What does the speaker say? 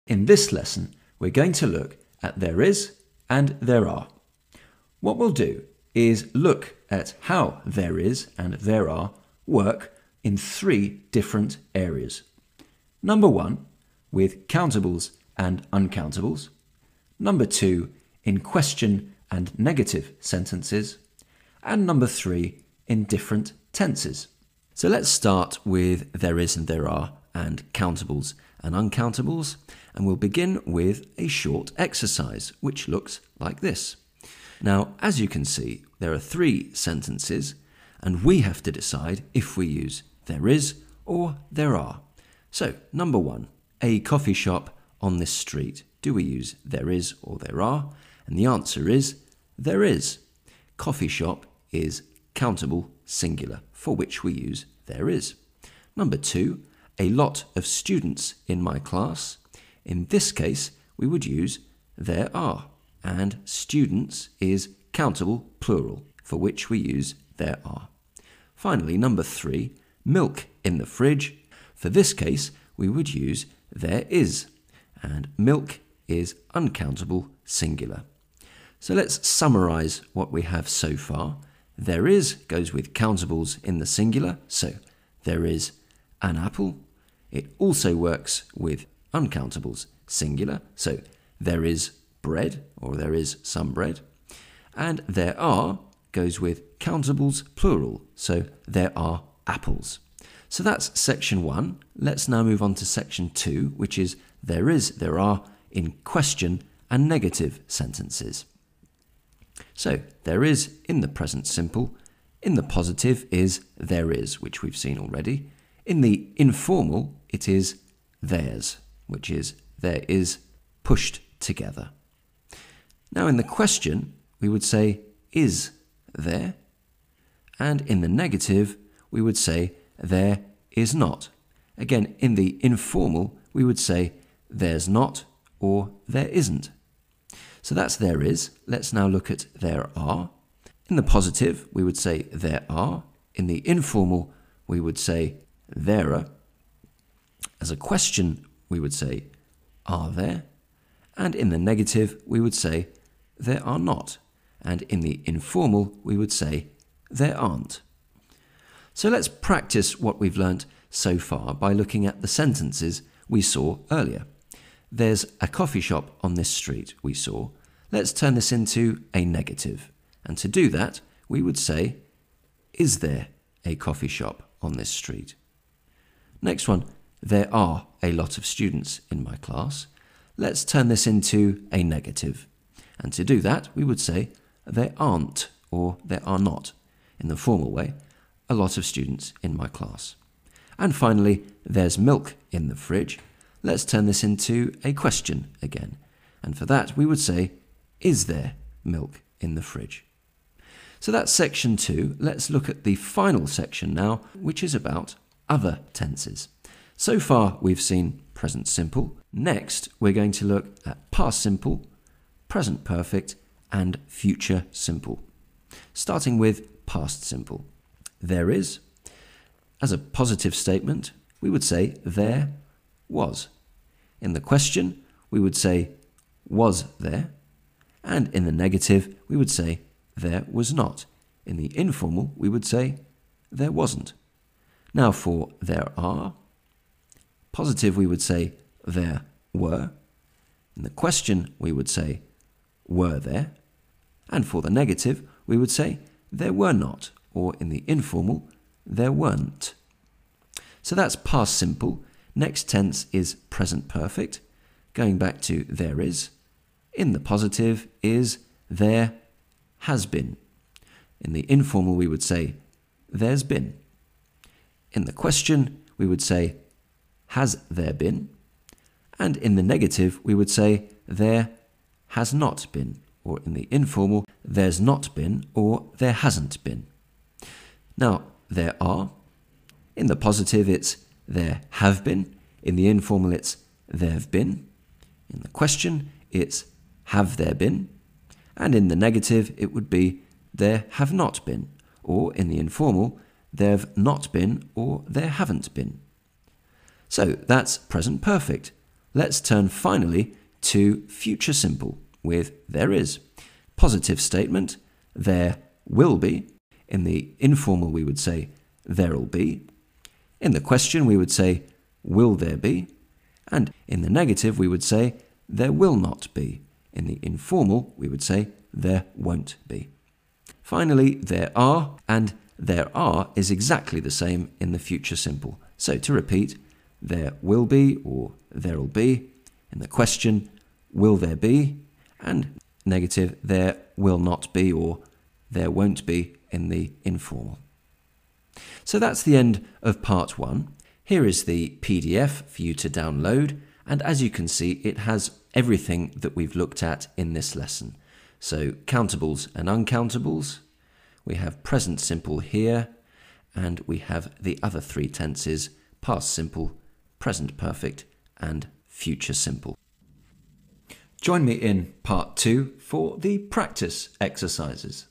In this lesson, we're going to look at there is and there are. What we'll do is look at how there is and there are work in three different areas. Number one, with countables and uncountables. Number two, in question and negative sentences. And number three, in different tenses. So let's start with there is and there are and countables and uncountables. And we'll begin with a short exercise, which looks like this. Now, as you can see, there are three sentences, and we have to decide if we use there is or there are. So, number one, a coffee shop on this street. Do we use there is or there are? And the answer is there is. Coffee shop is countable singular, for which we use there is. Number two, a lot of students in my class. In this case, we would use there are, and students is countable plural, for which we use there are. Finally, number three, milk in the fridge. For this case, we would use there is, and milk is uncountable singular. So let's summarize what we have so far. There is goes with countables in the singular, so there is an apple. It also works with uncountables singular, so there is bread, or there is some bread. And there are goes with countables plural, so there are apples. So that's section one. Let's now move on to section two, which is there is, there are in question and negative sentences. So there is in the present simple. In the positive is there is, which we've seen already. In the informal, it is theirs, which is there is pushed together. Now in the question, we would say is there, and in the negative, we would say there is not. Again, in the informal, we would say there's not or there isn't. So that's there is. Let's now look at there are. In the positive, we would say there are. In the informal, we would say there are. As a question, we would say are there. And in the negative, we would say there are not. And in the informal, we would say there aren't. So let's practice what we've learnt so far by looking at the sentences we saw earlier. There's a coffee shop on this street, we saw. Let's turn this into a negative. And to do that, we would say, is there a coffee shop on this street? Next one, there are a lot of students in my class. Let's turn this into a negative. And to do that, we would say, there aren't or there are not, in the formal way, a lot of students in my class. And finally, there's milk in the fridge. Let's turn this into a question again. And for that, we would say, is there milk in the fridge? So that's section two. Let's look at the final section now, which is about other tenses. So far, we've seen present simple. Next, we're going to look at past simple, present perfect, and future simple. Starting with past simple. There is. As a positive statement, we would say there was. In the question, we would say was there. And in the negative, we would say there was not. In the informal, we would say there wasn't. Now for there are. Positive, we would say there were. In the question, we would say were there. And for the negative, we would say there were not. Or in the informal, there weren't. So that's past simple. Next tense is present perfect. Going back to there is. In the positive is there has been. In the informal, we would say there's been. In the question, we would say has there been. And in the negative, we would say there has not been. Or in the informal, there's not been or there hasn't been. Now, there are. In the positive, it's there have been. In the informal, it's there have been. In the question, it's have there been. And in the negative, it would be there have not been. Or in the informal, there have not been or there haven't been. So that's present perfect. let's turn finally to future simple with there is. Positive statement, there will be. In the informal, we would say there'll be. In the question, we would say will there be? And in the negative, we would say there will not be. In the informal, we would say there won't be. Finally, there are, and there are is exactly the same in the future simple. So to repeat, there will be or there'll be. In the question, will there be? And negative, there will not be or there won't be in the informal. So that's the end of part 1. Here is the PDF for you to download, and as you can see, it has everything that we've looked at in this lesson. So countables and uncountables, we have present simple here, and we have the other 3 tenses, past simple, present perfect, and future simple. Join me in part 2 for the practice exercises.